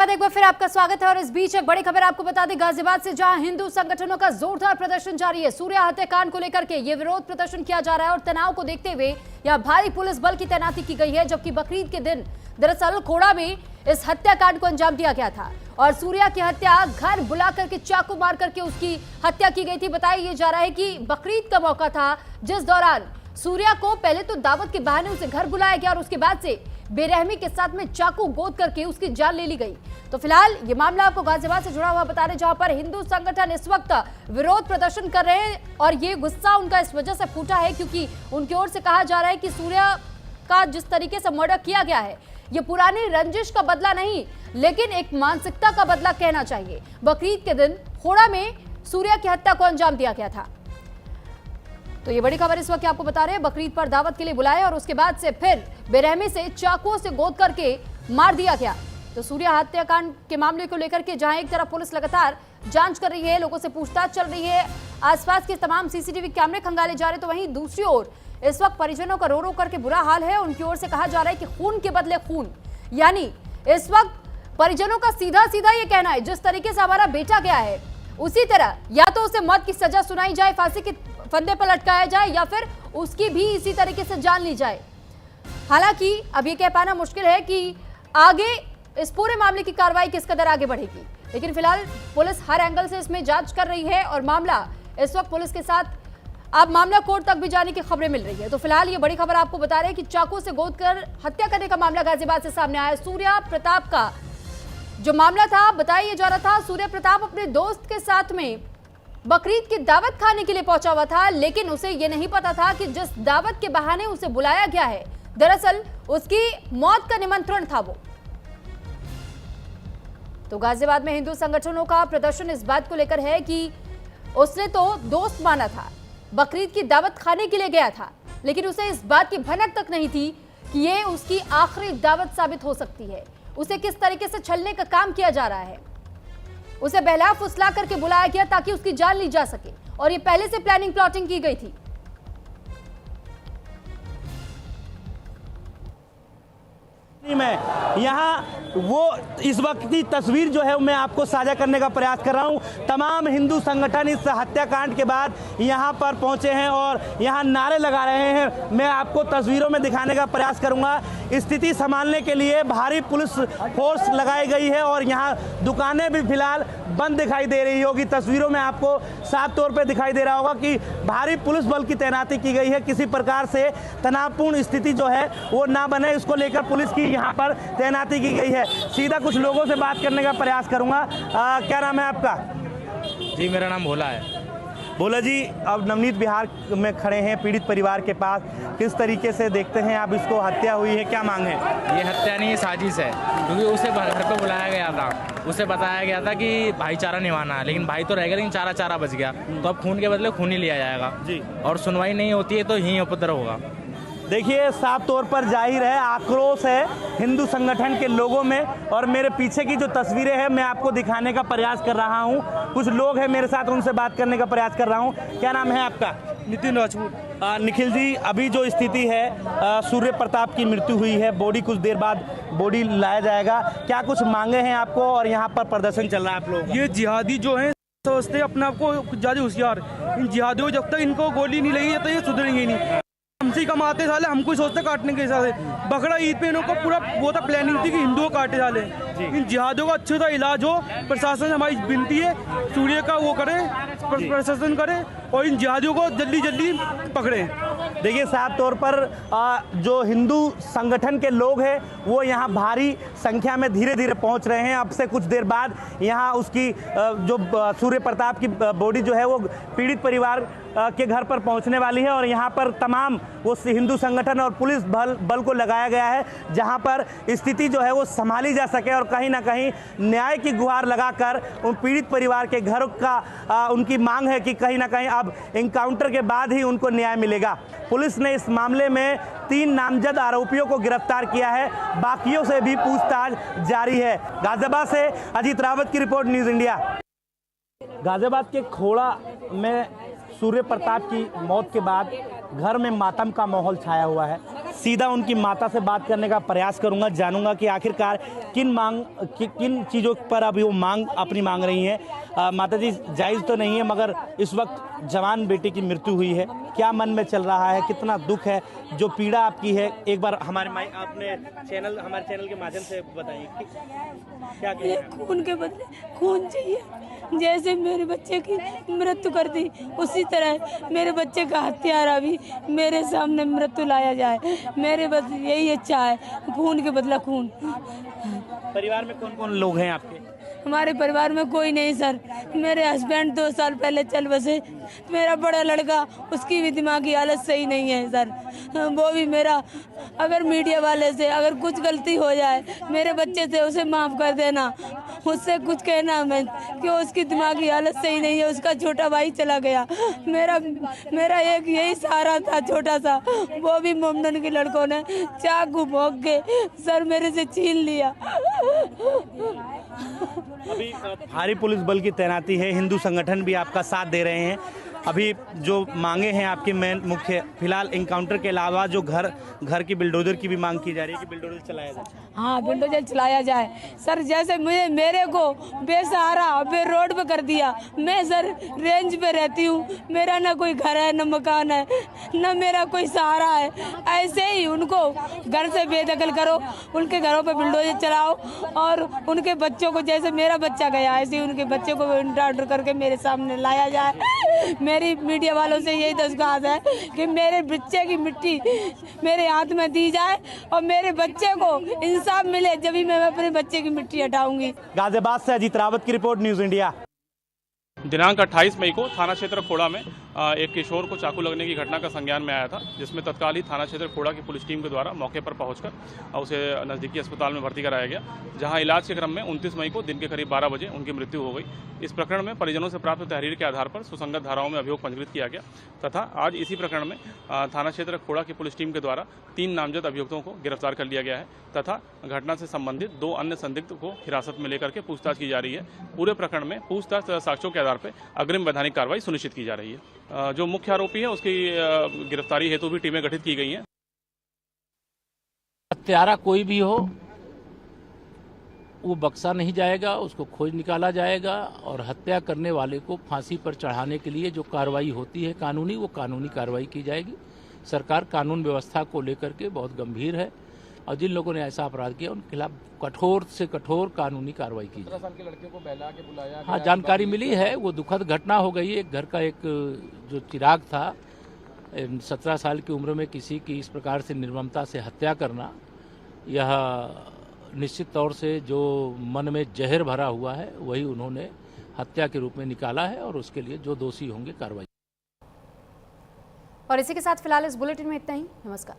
एक बार फिर आपका स्वागत है और इस बीच एक बड़ी खबर आपको बता दें गाजियाबाद से, जहां हिंदू संगठनों का जोरदार प्रदर्शन जारी है। सूर्या हत्याकांड को लेकर के ये विरोध प्रदर्शन किया जा रहा है और तनाव को देखते हुए यहां भारी पुलिस बल की तैनाती की गई है। जबकि बकरीद के दिन दरअसल खोड़ा में इस हत्याकांड को अंजाम दिया गया था और सूर्या की हत्या घर बुला करके चाकू मार करके उसकी हत्या की गई थी। बताया जा रहा है कि बकरीद का मौका था, जिस दौरान सूर्या को पहले तो दावत के बहाने उसे घर बुलाया गया और उसके बाद से बेरहमी के साथ में चाकू गोद करके उसकी जान ले ली गई। तो फिलहाल ये मामला आपको गाजियाबाद से जुड़ा हुआ बता रहे, जहां पर हिंदू संगठन इस वक्त विरोध प्रदर्शन कर रहे हैं और ये गुस्सा उनका इस वजह से फूटा है क्योंकि उनकी ओर से कहा जा रहा है कि सूर्या का जिस तरीके से मर्डर किया गया है ये पुरानी रंजिश का बदला नहीं, लेकिन एक मानसिकता का बदला कहना चाहिए। बकरीद के दिन खोड़ा में सूर्या की हत्या को अंजाम दिया गया था। तो ये बड़ी खबर इस वक्त आपको बता रहे हैं, बकरीद पर दावत के लिए बुलाया और उसके बाद से फिर बेरहमी से चाकुओं से गोद करके मार दिया गया। तो सूर्या हत्याकांड के मामले को लेकर के जहां एक तरफ पुलिस लगातार जांच कर रही है, लोगों से पूछताछ चल रही है, आसपास के तमाम सीसीटीवी कैमरे खंगाले जा रहे, तो वहीं दूसरी ओर इस वक्त परिजनों का रो रो करके बुरा हाल है। उनकी ओर से कहा जा रहा है कि खून के बदले खून, यानी इस वक्त परिजनों का सीधा सीधा ये कहना है जिस तरीके से हमारा बेटा गया है उसी तरह या तो उसे मौत की सजा सुनाई जाए, फांसी के फंदे पर लटकाया जाए या फिर उसकी भी इसी तरीके से जान ली जाए। हालांकि अब ये कह पाना मुश्किल है कि आगे इस पूरे मामले की कार्रवाई किस कदर आगे बढ़ेगी, लेकिन फिलहाल पुलिस हर एंगल से इसमें जांच कर रही है और मामला इस वक्त पुलिस के साथ अब मामला कोर्ट तक भी जाने की खबरें मिल रही है। तो फिलहाल ये बड़ी खबर आपको बता रहे हैं कि चाकू से गोद कर हत्या करने का मामला गाजियाबाद से सामने आया। सूर्या प्रताप का जो मामला था, बताया जा रहा था सूर्य प्रताप अपने दोस्त के साथ में बकरीद की दावत खाने के लिए पहुंचा हुआ था, लेकिन उसे यह नहीं पता था कि जिस दावत के बहाने उसे बुलाया गया है दरअसल उसकी मौत का निमंत्रण था वो। तो गाजियाबाद में हिंदू संगठनों का प्रदर्शन इस बात को लेकर है कि उसने तो दोस्त माना था, बकरीद की दावत खाने के लिए गया था, लेकिन उसे इस बात की भनक तक नहीं थी कि ये उसकी आखिरी दावत साबित हो सकती है। उसे किस तरीके से छलने का काम किया जा रहा है, उसे बहला फुसला करके बुलाया गया ताकि उसकी जान ली जा सके और ये पहले से प्लानिंग प्लॉटिंग की गई थी। मैं यहाँ वो इस वक्त की तस्वीर जो है मैं आपको साझा करने का प्रयास कर रहा हूँ। तमाम हिंदू संगठन इस हत्याकांड के बाद यहाँ पर पहुँचे हैं और यहाँ नारे लगा रहे हैं। मैं आपको तस्वीरों में दिखाने का प्रयास करूँगा। स्थिति संभालने के लिए भारी पुलिस फोर्स लगाई गई है और यहाँ दुकानें भी फिलहाल बंद दिखाई दे रही होगी। तस्वीरों में आपको साफ तौर पर दिखाई दे रहा होगा कि भारी पुलिस बल की तैनाती की गई है। किसी प्रकार से तनावपूर्ण स्थिति जो है वो ना बने, इसको लेकर पुलिस की यहाँ पर तैनाती की गई है। सीधा कुछ लोगों से बात करने का प्रयास करूंगा। क्या नाम है आपका? जी मेरा नाम भोला है। भोला जी, अब नवनीत विहार में खड़े हैं पीड़ित परिवार के पास, किस तरीके से देखते हैं आप इसको? हत्या हुई है, क्या मांग है? ये हत्या नहीं, ये साजिश है, क्योंकि उसे घर पे बुलाया गया था, उसे बताया गया था कि भाईचारा निभाना है, लेकिन भाई तो रह गया लेकिन चारा चारा बच गया। तो अब खून के बदले खून ही लिया जाएगा जी, और सुनवाई नहीं होती है तो यहीं उपद्रव होगा। देखिए साफ तौर पर जाहिर है आक्रोश है हिंदू संगठन के लोगों में और मेरे पीछे की जो तस्वीरें हैं मैं आपको दिखाने का प्रयास कर रहा हूं। कुछ लोग हैं मेरे साथ, उनसे बात करने का प्रयास कर रहा हूं। क्या नाम है आपका? नितिन राजपूत। निखिल जी, अभी जो स्थिति है सूर्य प्रताप की मृत्यु हुई है, बॉडी कुछ देर बाद बॉडी लाया जाएगा, क्या कुछ मांगे हैं आपको और यहाँ पर प्रदर्शन चल रहा है आप लोग? ये जिहादी जो हैं समझते हैं अपने आप को ज़्यादा होशियार। इन जिहादियों जब तक इनको गोली नहीं लगी तो ये सुधरेंगे नहीं। हमसे कमाते साले, हमको सोचते काटने के हिसाब से। बकरा ईद पे इनको पूरा वो था, प्लानिंग थी कि हिंदुओं काटे साले। इन जिहादियों का अच्छे सा इलाज हो, प्रशासन से हमारी विनती है सूर्य का वो करे, प्रशासन करे और इन जिहादियों को जल्दी जल्दी पकड़े। देखिए साफ तौर पर जो हिंदू संगठन के लोग हैं वो यहाँ भारी संख्या में धीरे धीरे पहुँच रहे हैं। अब से कुछ देर बाद यहाँ उसकी जो सूर्य प्रताप की बॉडी जो है वो पीड़ित परिवार के घर पर पहुंचने वाली है और यहाँ पर तमाम वो हिंदू संगठन और पुलिस बल को लगाया गया है जहाँ पर स्थिति जो है वो संभाली जा सके और कहीं ना कहीं न्याय की गुहार लगाकर उन पीड़ित परिवार के घर का उनकी मांग है कि कहीं ना कहीं अब एनकाउंटर के बाद ही उनको न्याय मिलेगा। पुलिस ने इस मामले में 3 नामजद आरोपियों को गिरफ्तार किया है, बाकियों से भी पूछताछ जारी है। गाजियाबाद से अजीत रावत की रिपोर्ट, न्यूज़ इंडिया। गाजियाबाद के खोड़ा में सूर्य प्रताप की मौत के बाद घर में मातम का माहौल छाया हुआ है। सीधा उनकी माता से बात करने का प्रयास करूंगा, जानूंगा कि आखिरकार किन चीज़ों पर अभी वो अपनी मांग रही हैं। माता जी, जायज़ तो नहीं है मगर इस वक्त जवान बेटे की मृत्यु हुई है, क्या मन में चल रहा है, कितना दुख है, जो पीड़ा आपकी है, एक बार हमारे हमारे चैनल के माध्यम से बताइए क्या कहना है? खून के बदले खून चाहिए। जैसे मेरे बच्चे की मृत्यु कर दी उसी तरह मेरे बच्चे का हत्यारा भी मेरे सामने मृत्यु लाया जाए। मेरे बस यही इच्छा है, खून के बदला खून। परिवार में कौन कौन लोग हैं आपके? हमारे परिवार में कोई नहीं सर। मेरे हस्बैंड 2 साल पहले चल बसे। मेरा बड़ा लड़का, उसकी भी दिमागी हालत सही नहीं है सर। वो भी मेरा, अगर मीडिया वाले से अगर कुछ गलती हो जाए मेरे बच्चे से, उसे माफ़ कर देना। उससे कुछ कहना मैं कि उसकी दिमागी हालत सही नहीं है। उसका छोटा भाई चला गया। मेरा एक यही सहारा था छोटा सा, वो भी मोमडन के लड़कों ने चाकू भोंक के सर मेरे से छीन लिया। अभी भारी पुलिस बल की तैनाती है, हिंदू संगठन भी आपका साथ दे रहे हैं। अभी जो मांगे हैं आपकी मुख्य, फिलहाल इनकाउंटर के अलावा जो घर की बिल्डोजर की भी मांग की जा रही है कि बिल्डोजर चलाया जाए। हाँ, बिल्डोजर चलाया जाए सर। जैसे मेरे को बेसहारा रोड पे कर दिया। मैं सर रेंज पे रहती हूँ, मेरा ना कोई घर है, ना मकान है, ना मेरा कोई सहारा है। ऐसे ही उनको घर से बेदखल करो, उनके घरों पे बिल्डोजर चलाओ और उनके बच्चों को, जैसे मेरा बच्चा गया ऐसे ही उनके बच्चे को एनकाउंटर करके मेरे सामने लाया जाए। मेरी मीडिया वालों से यही दरख्वास्त है कि मेरे बच्चे की मिट्टी मेरे हाथ में दी जाए और मेरे बच्चे को इंसाफ मिले, जब ही मैं अपने बच्चे की मिट्टी हटाऊंगी। गाजियाबाद से अजीत रावत की रिपोर्ट, न्यूज़ इंडिया। दिनांक 28 मई को थाना क्षेत्र खोड़ा में एक किशोर को चाकू लगने की घटना का संज्ञान में आया था, जिसमें तत्काल ही थाना क्षेत्र खोड़ा की पुलिस टीम के द्वारा मौके पर पहुंचकर उसे नज़दीकी अस्पताल में भर्ती कराया गया, जहां इलाज के क्रम में 29 मई को दिन के करीब 12 बजे उनकी मृत्यु हो गई। इस प्रकरण में परिजनों से प्राप्त तहरीर के आधार पर सुसंगत धाराओं में अभियोग पंजीकृत किया गया तथा आज इसी प्रकरण में थाना क्षेत्र खोड़ा की पुलिस टीम के द्वारा 3 नामजद अभियुक्तों को गिरफ्तार कर लिया गया है तथा घटना से संबंधित 2 अन्य संदिग्ध को हिरासत में लेकर के पूछताछ की जा रही है। पूरे प्रकरण में पूछताछ तथा साक्ष्यों के आधार पर अग्रिम वैधानिक कार्रवाई सुनिश्चित की जा रही है। जो मुख्य आरोपी है उसकी गिरफ्तारी हेतु भी टीमें गठित की गई हैं। हत्यारा कोई भी हो वो बख्शा नहीं जाएगा, उसको खोज निकाला जाएगा और हत्या करने वाले को फांसी पर चढ़ाने के लिए जो कार्रवाई होती है कानूनी, वो कानूनी कार्रवाई की जाएगी। सरकार कानून व्यवस्था को लेकर के बहुत गंभीर है और जिन लोगों ने ऐसा अपराध किया उनके खिलाफ कठोर से कठोर कानूनी कार्रवाई की जाए। 17 साल के लड़के को बहला के बुलाया। हाँ, जानकारी मिली है, वो दुखद घटना हो गई। एक घर का एक जो चिराग था, 17 साल की उम्र में किसी की इस प्रकार से निर्ममता से हत्या करना, यह निश्चित तौर से जो मन में जहर भरा हुआ है वही उन्होंने हत्या के रूप में निकाला है और उसके लिए जो दोषी होंगे कार्रवाई। और इसी के साथ फिलहाल इस बुलेटिन में इतना ही। नमस्कार।